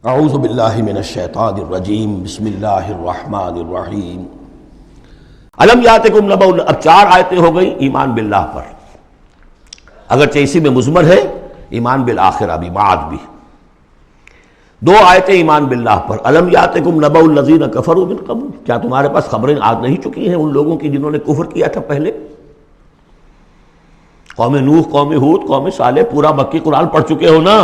اعوذ باللہ من الشیطان الرجیم بسم اللہ الرحمن الرحیم الم یاتکم نبأ، اب 4 آیتیں ہو گئی ایمان باللہ پر، اگرچہ اسی میں مضمر ہے ایمان بالآخرہ بھی، معاد بھی. 2 آیتیں ایمان باللہ پر. الم یاتکم نبأ الذین کفروا من قبل، کیا تمہارے پاس خبریں آ نہیں چکی ہیں ان لوگوں کی جنہوں نے کفر کیا تھا پہلے؟ قوم نوح، قوم ہود، قوم صالح، پورا مکی قرآن پڑھ چکے ہو نا.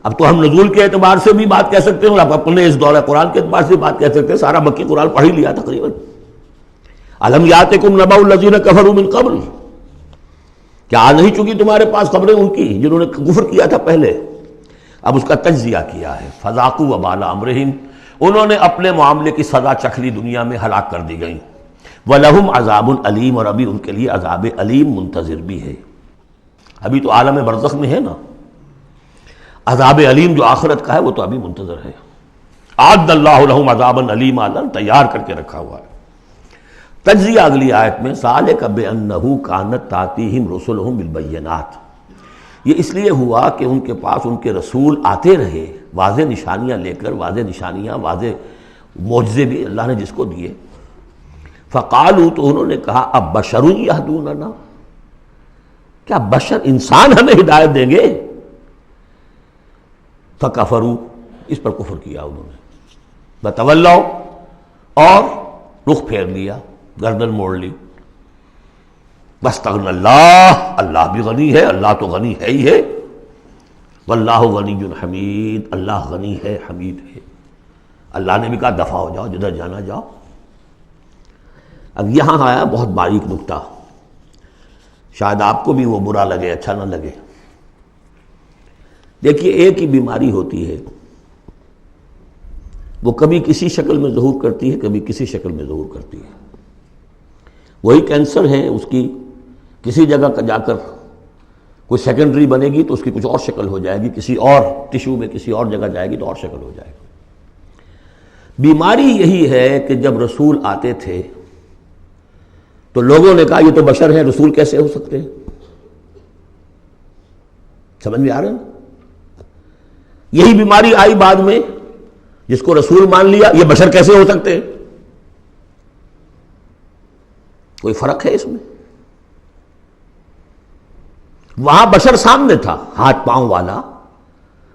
اب تو ہم نزول کے اعتبار سے بھی بات کہہ سکتے ہیں اور اب اپنے اس دورہ قرآن کے اعتبار سے بات کہہ سکتے ہیں، سارا مکی قرآن پڑھ ہی لیا تقریباً. الم یاتکم نبأ الذین کفروا من قبل، کیا آ نہیں چکی تمہارے پاس خبریں ان کی جنہوں نے کفر کیا تھا پہلے؟ اب اس کا تجزیہ کیا ہے. فذاقوا وبال امرہم، انہوں نے اپنے معاملے کی سزا چکھ لی، دنیا میں ہلاک کر دی گئیں. وَلَهُمْ عَذَابٌ عَلِيمٌ، اور ابھی ان کے لیے عذاب علیم منتظر بھی ہے. ابھی تو عالم برزخ میں ہے نا، عذاب علیم جو آخرت کا ہے وہ تو ابھی منتظر ہے. اعد اللہ لہم عذابا علیما، اللہ تیار کر کے رکھا ہوا ہے. تجزیہ اگلی آیت میں، ذالک بأنہ کانت تأتیہم رسلہم بالبینات، یہ اس لیے ہوا کہ ان کے پاس ان کے رسول آتے رہے واضح نشانیاں لے کر، واضح نشانیاں، واضح معجزے بھی اللہ نے جس کو دیے. فقالوا، تو انہوں نے کہا اب بشر یہدوننا، کیا بشر انسان ہمیں ہدایت دیں گے؟ فکفروا، اس پر کفر کیا انہوں نے. وتولوا، اور رخ پھیر لیا، گردن موڑ لی. واستغنى اللہ، اللہ بھی غنی ہے، اللہ تو غنی ہے ہی ہے. واللہ غنی حمید، اللہ غنی ہے، حمید ہے. اللہ نے بھی کہا دفع ہو جاؤ، جدھر جانا جاؤ. اب یہاں آیا بہت باریک نکتہ، شاید آپ کو بھی وہ برا لگے، اچھا نہ لگے. دیکھیے، ایک ہی بیماری ہوتی ہے، وہ کبھی کسی شکل میں ظہور کرتی ہے، کبھی کسی شکل میں ظہور کرتی ہے. وہی کینسر ہے، اس کی کسی جگہ جا کر کوئی سیکنڈری بنے گی تو اس کی کچھ اور شکل ہو جائے گی، کسی اور ٹیشو میں کسی اور جگہ جائے گی تو اور شکل ہو جائے گی. بیماری یہی ہے کہ جب رسول آتے تھے تو لوگوں نے کہا یہ تو بشر ہیں، رسول کیسے ہو سکتے ہیں؟ سمجھ میں آ رہا ہے نا؟ یہی بیماری آئی بعد میں، جس کو رسول مان لیا، یہ بشر کیسے ہو سکتے ہیں؟ کوئی فرق ہے اس میں؟ وہاں بشر سامنے تھا، ہاتھ پاؤں والا،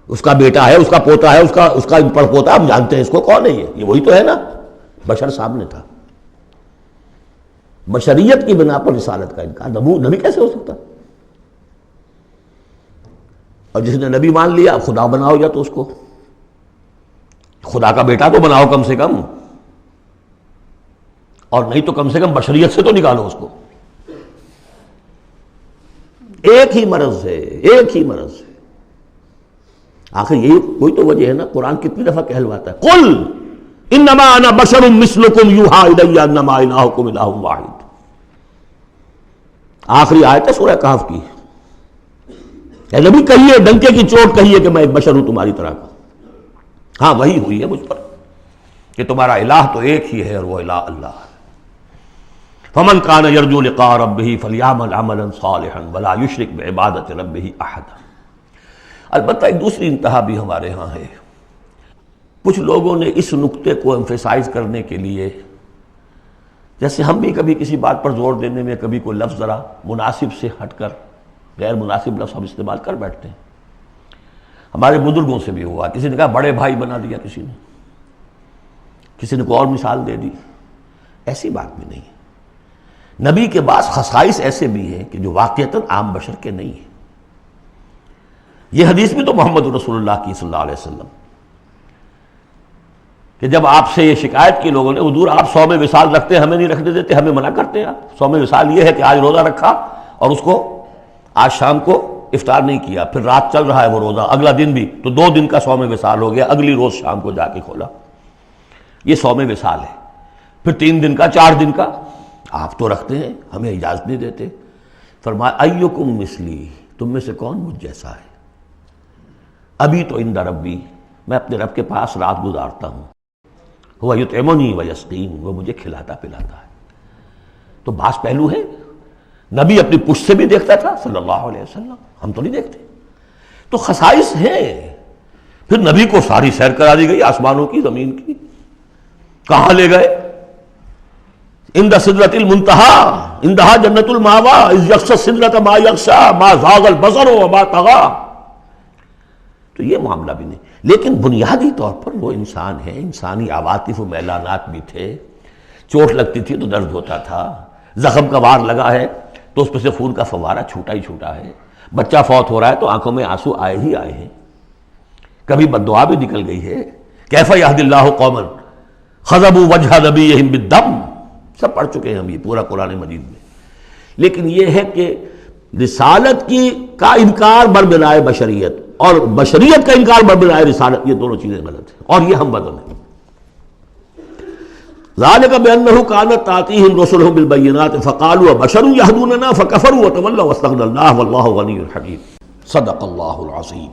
اس کا بیٹا ہے، اس کا پوتا ہے، اس کا پڑ پوتا، ہم جانتے ہیں اس کو کون ہے، یہ وہی تو ہے نا. بشر سامنے تھا. بشریت کی بنا پر رسالت کا انکار، نبی کیسے ہو سکتا؟ اور جس نے نبی مان لیا، اب خدا بناؤ یا تو اس کو خدا کا بیٹا تو بناؤ کم سے کم، اور نہیں تو کم سے کم بشریت سے تو نکالو اس کو. ایک ہی مرض ہے، ایک ہی مرض ہے. آخر یہی کوئی تو وجہ ہے نا. قرآن کتنی دفعہ کہلواتا ہے، قل انما انا بشر مثلکم یوحی الی انما الہکم الہ واحد. آخری آیت ہے سورہ کہف کی. اے نبی کہیے، ڈنکے کی چوٹ کہیے کہ میں ایک بشر ہوں تمہاری طرح کا. ہاں وہی ہوئی ہے مجھ پر کہ تمہارا الہ تو ایک ہی ہے اور وہ الہ اللہ ہے. فمن کان یرجو لقاء ربہ فلیعمل عملا صالحا ولا یشرک بعبادۃ ربہ احدا. البتہ ایک دوسری انتہا بھی ہمارے ہاں ہے. کچھ لوگوں نے اس نقطے کو ایمفیسائز کرنے کے لیے، جیسے ہم بھی کبھی کسی بات پر زور دینے میں کبھی کوئی لفظ ذرا مناسب سے ہٹ کر غیر مناسب لفظ ہم استعمال کر بیٹھتے ہیں. ہمارے بزرگوں سے بھی ہوا، کسی نے کہا بڑے بھائی بنا دیا، کسی نے کوئی اور مثال دے دی. ایسی بات بھی نہیں ہے. نبی کے بعض خصائص ایسے بھی ہیں کہ جو واقعتاً عام بشر کے نہیں ہیں. یہ حدیث بھی تو محمد رسول اللہ کی صلی اللہ علیہ وسلم، کہ جب آپ سے یہ شکایت کی لوگوں نے، حضور آپ 100 میں وصال رکھتے ہیں، ہمیں نہیں رکھنے دیتے، ہمیں منع کرتے ہیں. آپ 100 میں وصال یہ ہے کہ آج روزہ رکھا اور اس کو آج شام کو افطار نہیں کیا، پھر رات چل رہا ہے وہ روزہ، اگلا دن بھی، تو 2 دن کا 100 میں وصال ہو گیا. اگلی روز شام کو جا کے کھولا، یہ 100 میں وصال ہے. پھر 3 دن کا، 4 دن کا آپ تو رکھتے ہیں، ہمیں اجازت نہیں دیتے. فرمایا ایکم مثلی، تم میں سے کون مجھ جیسا ہے؟ ابھی تو عند ربی، میں اپنے رب کے پاس رات گزارتا ہوں. هو یطعمنی ویسقین، وہ مجھے کھلاتا پلاتا ہے. تو بعض پہلو ہے. نبی اپنی پشت سے بھی دیکھتا تھا صلی اللہ علیہ وسلم، ہم تو نہیں دیکھتے. تو خصائص ہیں پھر نبی کو ساری سیر کرا دی گئی آسمانوں کی، زمین کی. کہاں لے گئے؟ عند سدرۃ المنتہا، عندہا جنت الماوا، اذ یغشی السدرۃ ما یغشی ما زاغ البصر وما طغی. تو یہ معاملہ بھی نہیں، لیکن بنیادی طور پر وہ انسان ہے، انسانی عواطف و میلانات بھی تھے. چوٹ لگتی تھی تو درد ہوتا تھا، زخم کا وار لگا ہے تو اس پہ سے خون کا فوارہ چھوٹا ہی چھوٹا ہے، بچہ فوت ہو رہا ہے تو آنکھوں میں آنسو آئے ہی آئے ہیں، کبھی بددعا بھی نکل گئی ہے. کیف یہدی اللہ قوما خضبوا وجہ نبیہم بالدم، سب پڑھ چکے ہیں ہم یہ پورا قرآن مجید میں. لیکن یہ ہے کہ رسالت کا انکار بربنائے بشریت اور بشریت کا انکار بربنائے رسالت، یہ دونوں چیزیں غلط ہیں اور یہ ہم بدل ہیں. ذالک بأنہ کانت تأتیہم رسلہم بالبینات فقالوا بشر یہدوننا فکفروا وتولوا واستغنی اللہ واللہ غنی حکیم. صدق اللہ العظیم.